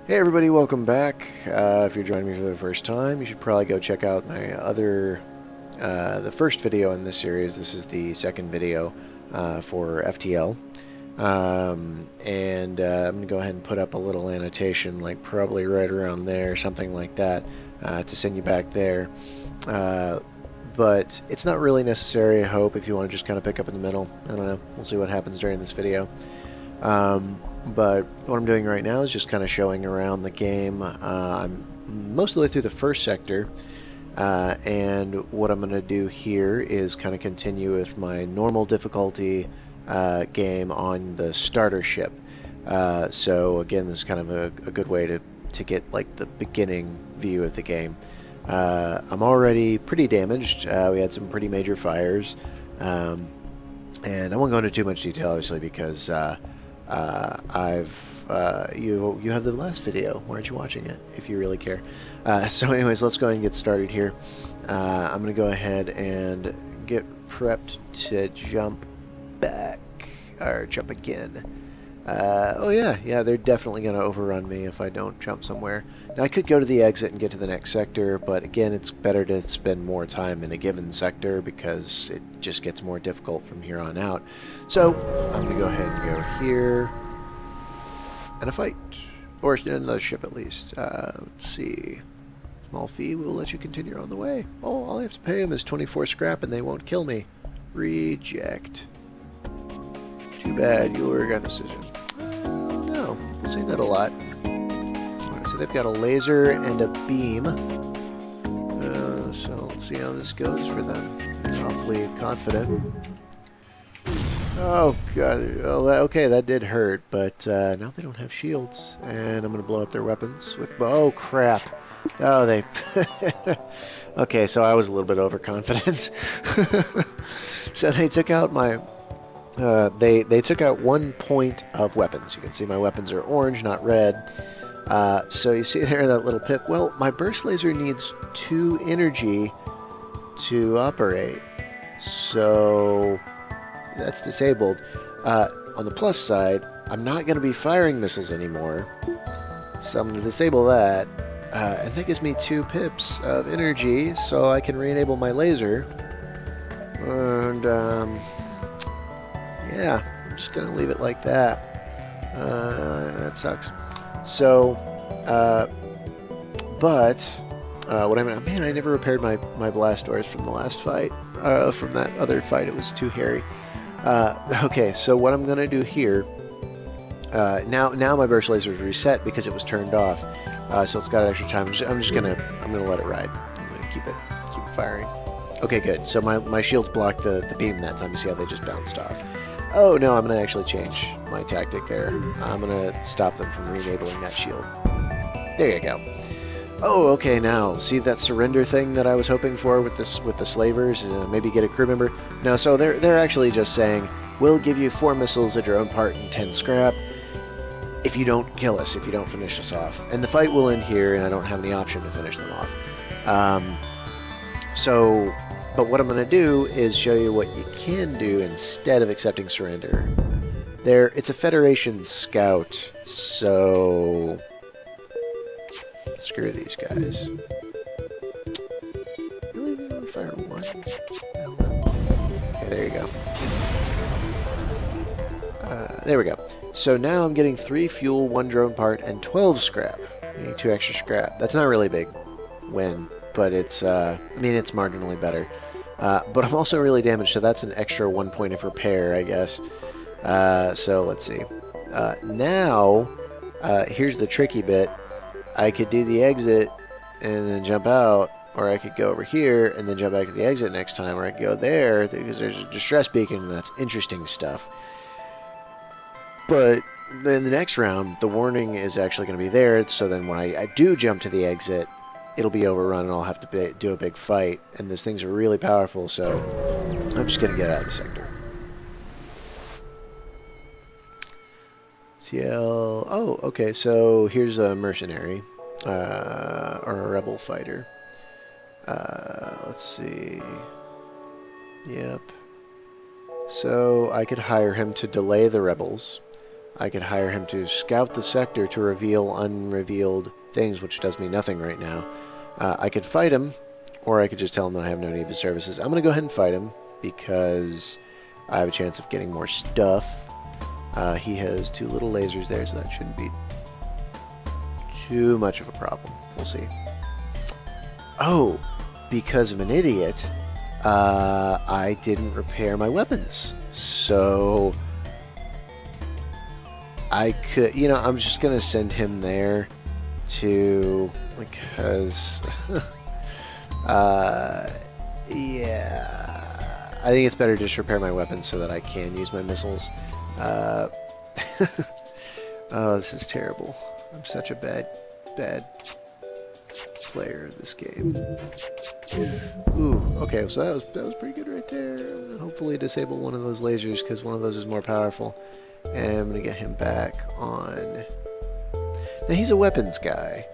Hey everybody, welcome back. If you're joining me for the first time, you should probably go check out my the first video in this series. This is the second video for FTL. I'm going to go ahead and put up a little annotation, like probably right around there, something like that, to send you back there. But it's not really necessary, I hope, if you want to just kind of pick up in the middle. I don't know. We'll see what happens during this video. But what I'm doing right now is just kind of showing around the game. I'm most of the way through the first sector, and what I'm going to do here is kind of continue with my normal difficulty game on the starter ship. So again, this is kind of a good way to get like the beginning view of the game. I'm already pretty damaged. We had some pretty major fires, and I won't go into too much detail, obviously, because you have the last video. Why aren't you watching it if you really care? So anyways, let's go ahead and get started here. I'm gonna go ahead and get prepped to jump back or jump again. Oh yeah, they're definitely gonna overrun me if I don't jump somewhere. Now I could go to the exit and get to the next sector, but again, it's better to spend more time in a given sector because it just gets more difficult from here on out. So I'm gonna go ahead and go here and a fight, or another ship at least. Let's see. Small fee will let you continue on the way. Oh, all I have to pay them is 24 scrap and they won't kill me. Reject. Too bad, you regret the decision. No, people say that a lot. Alright, so they've got a laser and a beam. So let's see how this goes for them. They're awfully confident. Oh god, okay, that did hurt, but now they don't have shields, and I'm gonna blow up their weapons with. Oh crap! Oh, they. Okay, so I was a little bit overconfident. So they took out my. They took out 1 point of weapons. You can see my weapons are orange, not red. So you see there that little pip. Well, my burst laser needs 2 energy to operate, so that's disabled. On the plus side, I'm not going to be firing missiles anymore, so I'm going to disable that. And that gives me 2 pips of energy, so I can re-enable my laser. And yeah, I'm just going to leave it like that. That sucks. So, what I mean, man, I never repaired my blast doors from the last fight. From that other fight, it was too hairy. Okay, so what I'm gonna do here, now my burst laser is reset because it was turned off, so it's got extra time. I'm gonna let it ride. I'm gonna keep it firing. Okay, good. So my shields blocked the beam that time. You see how they just bounced off. Oh no, I'm gonna actually change my tactic there. I'm gonna stop them from re-enabling that shield. There you go. Oh, okay, now, see that surrender thing that I was hoping for with the slavers? Maybe get a crew member? No, so they're actually just saying, we'll give you 4 missiles, a drone part, and 10 scrap if you don't kill us, if you don't finish us off. And the fight will end here, and I don't have any option to finish them off. But what I'm going to do is show you what you can do instead of accepting surrender. It's a Federation scout, so screw these guys. Really? Fire 1? Okay, there you go. There we go. So now I'm getting 3 fuel, 1 drone part, and 12 scrap. Getting 2 extra scrap. That's not a really big win, but it's, I mean, it's marginally better. But I'm also really damaged, so that's an extra 1 point of repair, I guess. So let's see. Now, here's the tricky bit. I could do the exit and then jump out, or I could go over here and then jump back to the exit next time, or I could go there because there's a distress beacon, and that's interesting stuff. But then the next round, the warning is actually going to be there, so then when I do jump to the exit, it'll be overrun and I'll have to do a big fight, and those things are really powerful, so I'm just going to get out of the sector. TL. Oh, okay, so here's a mercenary, or a rebel fighter. Let's see. Yep. So I could hire him to delay the rebels. I could hire him to scout the sector to reveal unrevealed things, which does me nothing right now. I could fight him, or I could just tell him that I have no need of his services. I'm going to go ahead and fight him, because I have a chance of getting more stuff. He has 2 little lasers there, so that shouldn't be too much of a problem. We'll see. Oh, because I'm an idiot, I didn't repair my weapons. So I could, you know, I'm just going to send him there to, because, yeah, I think it's better to just repair my weapons so that I can use my missiles. Oh, this is terrible. I'm such a bad player of this game. Ooh, okay, so that was pretty good right there. I'm gonna hopefully disable one of those lasers because one of those is more powerful. And I'm gonna get him back on. Now he's a weapons guy.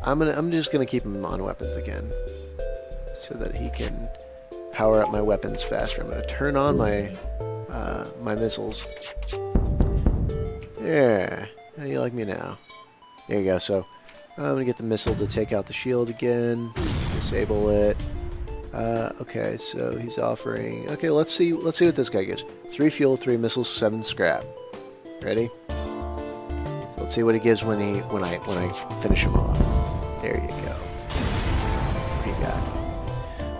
I'm just gonna keep him on weapons again, so that he can power up my weapons faster. I'm gonna turn on my my missiles. There. How do you like me now? There you go. So I'm gonna get the missile to take out the shield again. Disable it. Okay, so he's offering. Okay, let's see what this guy gives. 3 fuel, 3 missiles, 7 scrap. Ready? So let's see what he gives when I finish him off. There you go. What do you got?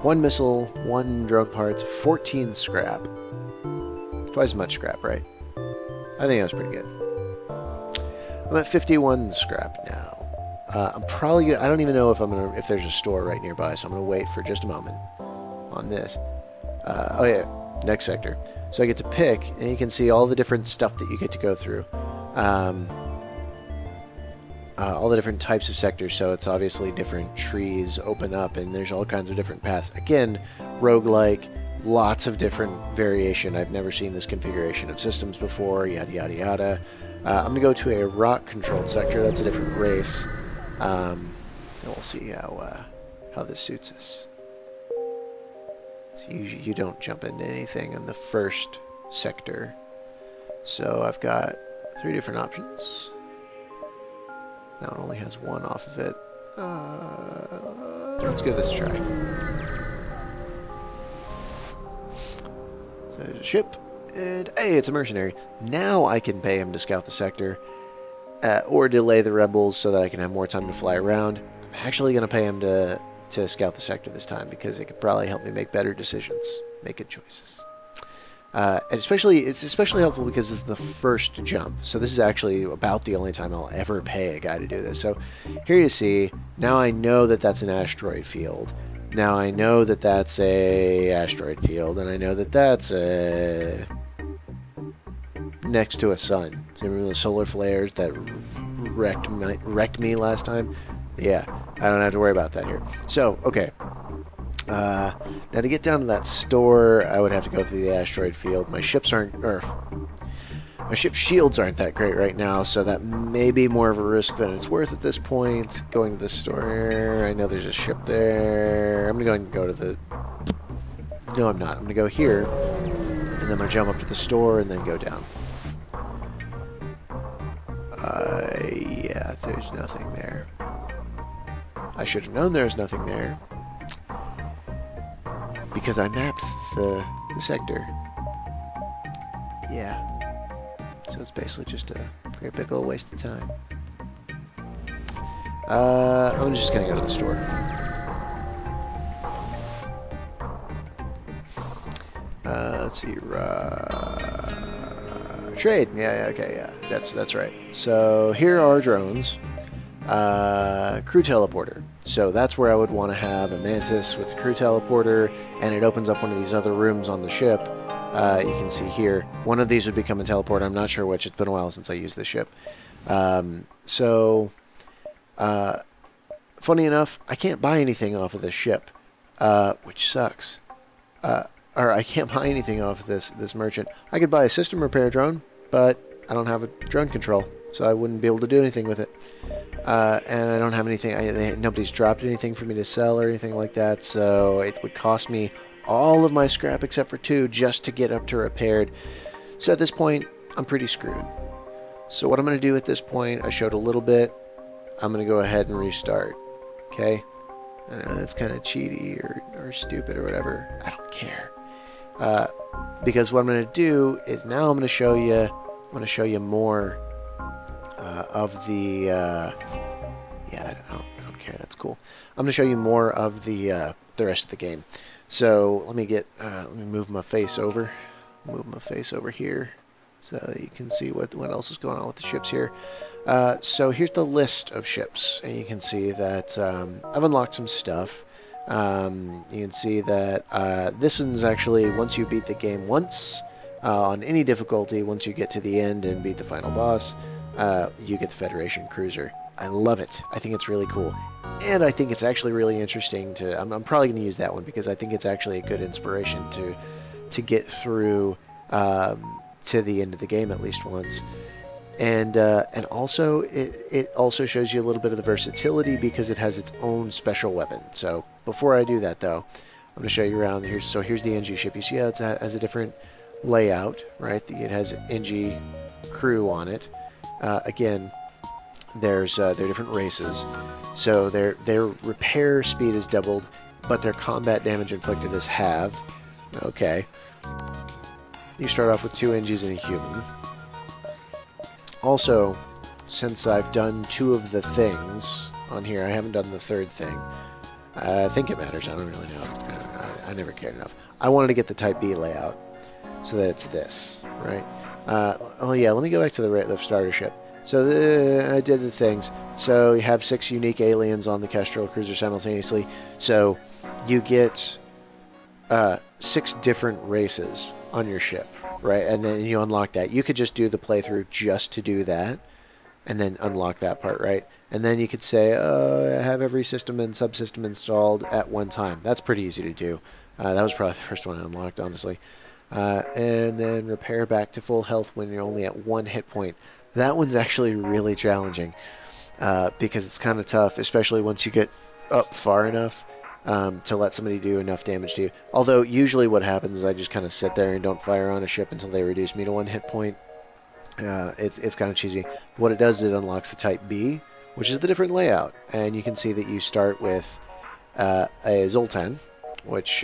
1 missile, 1 drone parts, 14 scrap. Twice as much scrap, right? I think that's pretty good. I'm at 51 scrap now. I'm probably I don't even know if there's a store right nearby, so I'm gonna wait for just a moment on this. Oh yeah, next sector. So I get to pick, and you can see all the different stuff that you get to go through. All the different types of sectors, so it's obviously different trees open up, and there's all kinds of different paths. Again, roguelike, lots of different variation. I've never seen this configuration of systems before, yada yada yada. I'm gonna go to a rock-controlled sector. That's a different race. And we'll see how this suits us. So you don't jump into anything in the first sector. So I've got 3 different options. Now it only has 1 off of it. Let's give this a try. So there's a ship, and hey, it's a mercenary. Now I can pay him to scout the sector, or delay the rebels so that I can have more time to fly around. I'm actually going to pay him to scout the sector this time, because it could probably help me make better decisions, make good choices. And it's especially helpful because it's the first jump. So this is actually about the only time I'll ever pay a guy to do this. So here you see, now I know that that's an asteroid field. Now I know that that's a asteroid field, and I know that that's next to a sun. So remember the solar flares that wrecked me last time? Yeah, I don't have to worry about that here. So, okay. Now to get down to that store, I would have to go through the asteroid field. My ship's shields aren't that great right now, so that may be more of a risk than it's worth at this point. Going to the store, I know there's a ship there. I'm gonna go to the. No, I'm not. I'm gonna go here, and then I'm gonna jump up to the store and then go down. Yeah, there's nothing there. I should have known there was nothing there, because I mapped the sector. Yeah. So it's basically just a great big old waste of time. I'm just gonna go to the store. Let's see. Trade. Yeah. Okay. Yeah. That's right. So here are drones. Crew teleporter. So that's where I would want to have a Mantis with the crew teleporter, and it opens up one of these other rooms on the ship. You can see here, one of these would become a teleporter. I'm not sure which. It's been a while since I used this ship. Funny enough, I can't buy anything off of this ship, which sucks. Or I can't buy anything off of this merchant. I could buy a system repair drone, but I don't have a drone control, so I wouldn't be able to do anything with it. And I don't have anything. Nobody's dropped anything for me to sell or anything like that, so it would cost me all of my scrap except for 2 just to get up to repaired. So at this point, I'm pretty screwed. So what I'm going to do at this point, I showed a little bit. I'm going to go ahead and restart. Okay? I know that's kind of cheaty or stupid or whatever. I don't care. Because what I'm going to do is now I'm going to show you more of the yeah, I don't care. That's cool. I'm going to show you more of the rest of the game. So let me move my face over. Move my face over here so you can see what else is going on with the ships here. So here's the list of ships, and you can see that I've unlocked some stuff. You can see that this one's actually, once you beat the game once, on any difficulty, once you get to the end and beat the final boss, you get the Federation Cruiser. I love it. I think it's really cool. And I think it's actually really interesting to... I'm probably going to use that one because I think it's actually a good inspiration to get through to the end of the game at least once. And also, it also shows you a little bit of the versatility because it has its own special weapon. So before I do that, though, I'm going to show you around here. So here's the NG ship. You see how it has a different layout, right? It has NG crew on it. Again, they're different races. So their repair speed is doubled, but their combat damage inflicted is halved. Okay. You start off with 2 NGs and a human. Also, since I've done 2 of the things on here, I haven't done the 3rd thing. I think it matters. I don't really know. I never cared enough. I wanted to get the Type B layout, so that it's this, right? Oh yeah, let me go back to the starter ship. So I did the things. So you have 6 unique aliens on the Kestrel Cruiser simultaneously. So you get 6 different races on your ship, right? And then you unlock that. You could just do the playthrough just to do that, and then unlock that part, right? And then you could say, I have every system and subsystem installed at one time. That's pretty easy to do. That was probably the first one I unlocked, honestly. And then repair back to full health when you're only at 1 hit point. That one's actually really challenging because it's kind of tough, especially once you get up far enough to let somebody do enough damage to you. Although usually what happens is I just kind of sit there and don't fire on a ship until they reduce me to 1 hit point. It's kind of cheesy. But what it does is it unlocks the Type B, which is the different layout. And you can see that you start with a Zoltan, which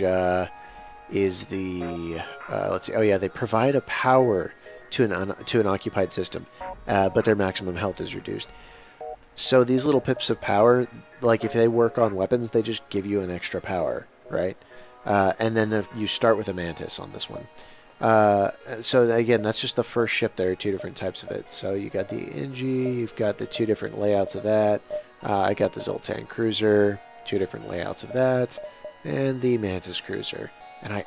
is the... let's see. Oh yeah, they provide a power to an occupied system, but their maximum health is reduced. So these little pips of power, like if they work on weapons, they just give you an extra power, right? And then you start with a Mantis on this one. So again, that's just the first ship. There are 2 different types of it. So you got the NG, you've got the 2 different layouts of that. I got the Zoltan Cruiser, 2 different layouts of that, and the Mantis Cruiser. And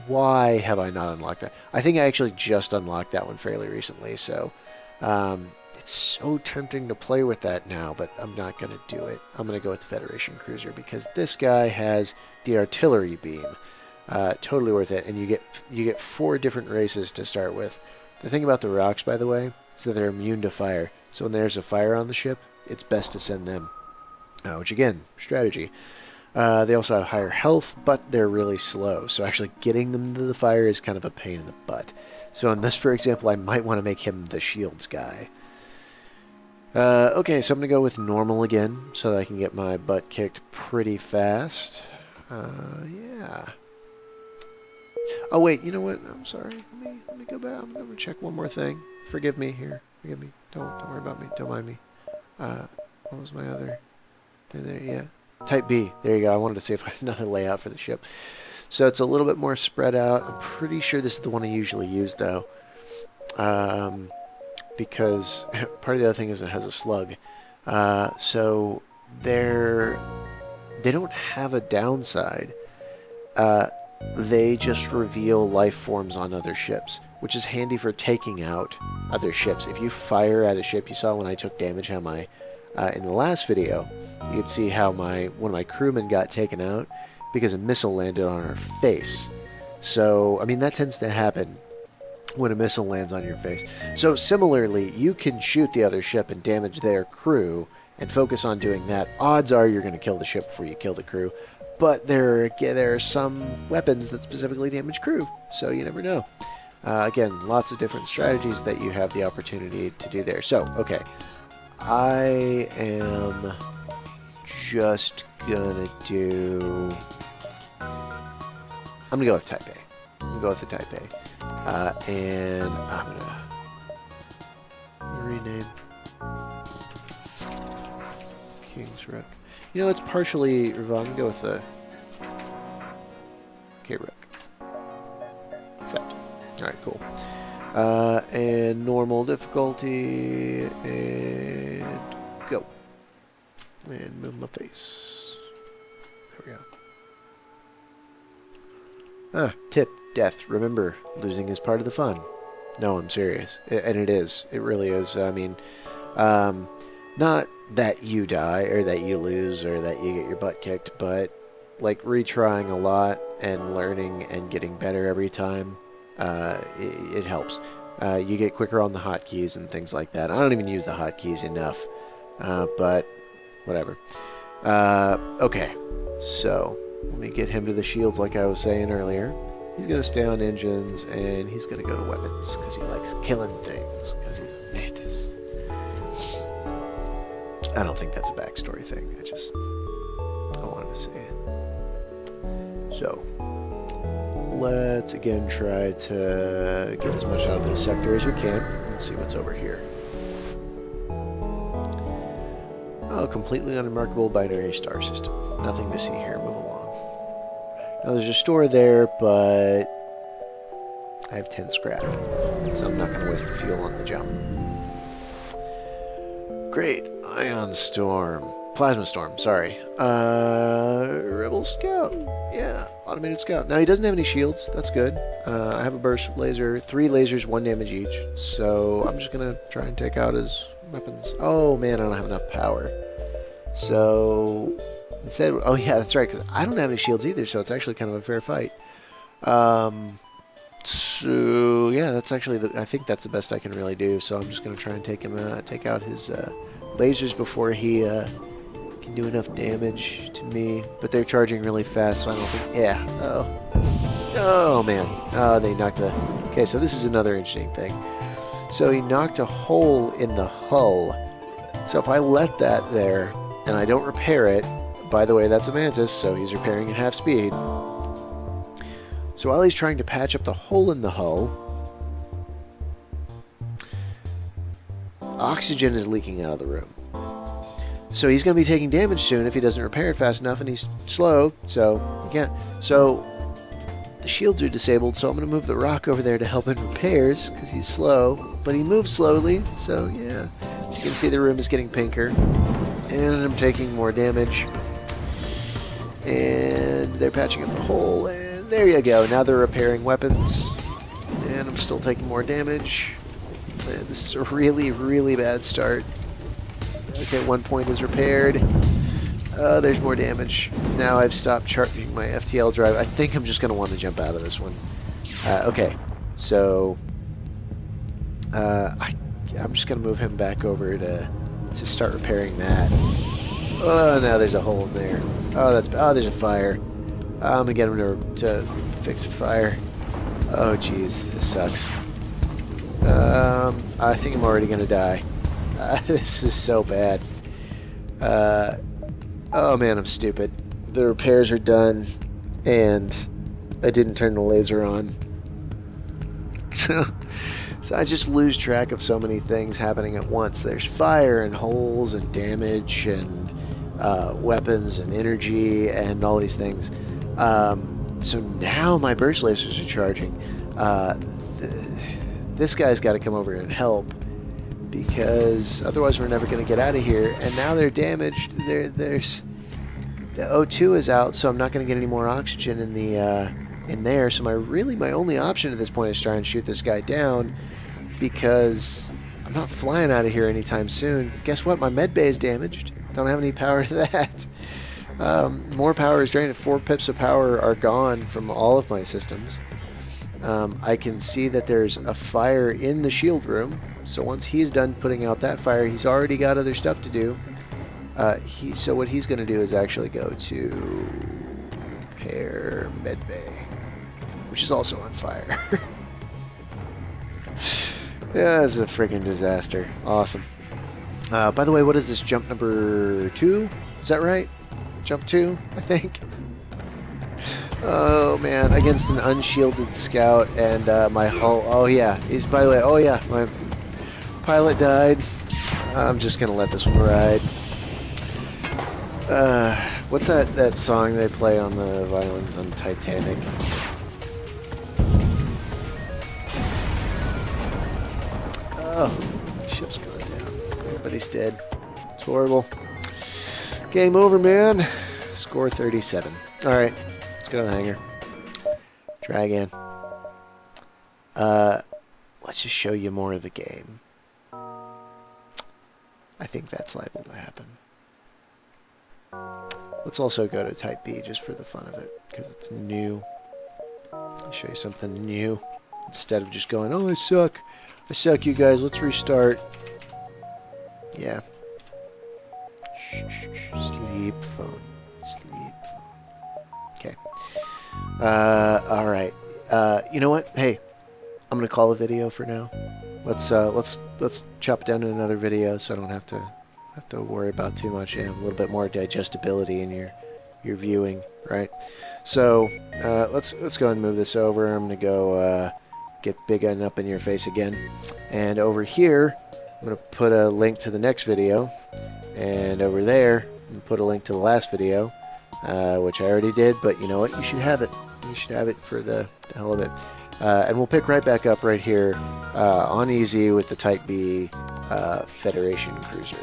why have I not unlocked that? I think I actually just unlocked that one fairly recently, so it's so tempting to play with that now, but I'm not going to do it. I'm going to go with the Federation Cruiser because this guy has the artillery beam. Totally worth it, and you get 4 different races to start with. The thing about the rocks, by the way, is that they're immune to fire. So when there's a fire on the ship, it's best to send them. Which again, strategy. They also have higher health, but they're really slow. So actually getting them to the fire is kind of a pain in the butt. So in this, for example, I might want to make him the shields guy. Okay, so I'm going to go with normal again, so that I can get my butt kicked pretty fast. Yeah. Oh wait, you know what? I'm sorry. Let me go back. I'm going to check one more thing. Forgive me here. Forgive me. Don't worry about me. Don't mind me. What was my other thing there? Yeah. Type B. There you go. I wanted to see if I had another layout for the ship. So it's a little bit more spread out. I'm pretty sure this is the one I usually use, though. Because part of the other thing is it has a slug. So they don't have a downside. They just reveal life forms on other ships, which is handy for taking out other ships. If you fire at a ship, you saw when I took damage how my... in the last video, you could see how one of my crewmen got taken out because a missile landed on her face. So, I mean, that tends to happen when a missile lands on your face. So, similarly, you can shoot the other ship and damage their crew and focus on doing that. Odds are you're going to kill the ship before you kill the crew, but there are some weapons that specifically damage crew, so you never know. Again, lots of different strategies that you have the opportunity to do there. So, okay, I am just gonna do... I'm gonna go with Type A. I'm gonna go with the Type A. And I'm gonna rename King's Rook. You know, it's partially... I'm gonna go with the K-Rook. Accept. Alright, cool. And normal difficulty, and go. And move my face. There we go. Tip, death. Remember, losing is part of the fun. No, I'm serious. And it is. It really is. I mean, not that you die, or that you lose, or that you get your butt kicked, but, like, retrying a lot, and learning, and getting better every time, it helps. You get quicker on the hotkeys and things like that. I don't even use the hotkeys enough, but whatever. Okay, so let me get him to the shields like I was saying earlier. He's going to stay on engines, and he's going to go to weapons, because he likes killing things, because he's a mantis. I don't think that's a backstory thing. I wanted to say it. So, let's again try to get as much out of this sector as we can. Let's see what's over here. Oh, completely unremarkable binary star system. Nothing to see here. Move along. Now there's a store there, but I have 10 scrap, so I'm not going to waste the fuel on the jump. Great. Ion Storm. Plasma Storm, sorry. Rebel Scout. Yeah, Automated Scout. Now, he doesn't have any shields. That's good. I have a burst laser. 3 lasers, 1 damage each. So, I'm just going to try and take out his weapons. Oh, man, I don't have enough power. So, instead... Oh, yeah, that's right, because I don't have any shields either, so it's actually kind of a fair fight. So, yeah, that's actually... I think that's the best I can really do. So, I'm just going to try and take out his lasers before he... can do enough damage to me, but they're charging really fast, so I don't think... Yeah. Oh, man. Oh, they knocked a... Okay, so this is another interesting thing. So he knocked a hole in the hull. So if I let that there, and I don't repair it... By the way, that's a mantis, so he's repairing at half speed. So while he's trying to patch up the hole in the hull... Oxygen is leaking out of the room. So he's going to be taking damage soon if he doesn't repair it fast enough, and he's slow, so he can't. So the shields are disabled, so I'm going to move the rock over there to help in repairs, because he's slow. But he moves slowly, so yeah. As you can see, the room is getting pinker. And I'm taking more damage. And they're patching up the hole, and there you go. Now they're repairing weapons. And I'm still taking more damage. And this is a really, really bad start. Okay, 1 point is repaired. There's more damage. Now I've stopped charging my FTL drive. I think I'm just going to want to jump out of this one. Okay, so I'm just going to move him back over to start repairing that. Oh, now there's a hole in there. Oh, there's a fire. I'm going to get him to fix a fire. Oh, jeez, this sucks. I think I'm already going to die. This is so bad. Oh man, I'm stupid. The repairs are done, and I didn't turn the laser on. So I just lose track of so many things happening at once. There's fire and holes and damage and weapons and energy and all these things. So now my burst lasers are charging. This guy's got to come over and help, because otherwise we're never going to get out of here. And now they're damaged. There's the O2 is out, so I'm not going to get any more oxygen in there. So my only option at this point is try and shoot this guy down, because I'm not flying out of here anytime soon. Guess what? My med bay is damaged. Don't have any power to that. More power is drained. 4 pips of power are gone from all of my systems. I can see that there's a fire in the shield room. So once he's done putting out that fire, he's already got other stuff to do. So what he's going to do is actually go to repair medbay, which is also on fire. Yeah, it's a freaking disaster. Awesome. By the way, what is this? Jump number 2? Is that right? Jump 2, I think. Oh man, against an unshielded scout and my hull. Oh yeah, he's, by the way, oh yeah, my pilot died. I'm just gonna let this one ride. What's that song they play on the violins on Titanic? Oh, ship's going down. Everybody's dead. It's horrible. Game over, man. Score 37. All right. Let's go to the hangar. Try again. Let's just show you more of the game. I think that's liable to happen. Let's also go to Type B just for the fun of it, because it's new. I'll show you something new. Instead of just going, oh, I suck, you guys, let's restart. Yeah. Sleep phone. Sleep phone. Okay. Alright. You know what? Hey, I'm gonna call a video for now. Let's chop it down to another video so I don't have to worry about too much. Yeah, a little bit more digestibility in your viewing, right? So let's go ahead and move this over. I'm gonna go get big and up in your face again, and over here I'm gonna put a link to the next video, and over there I'm gonna put a link to the last video, which I already did, but you know what? You should have it. You should have it for the hell of it. And we'll pick right back up right here on easy with the Type B Federation cruiser.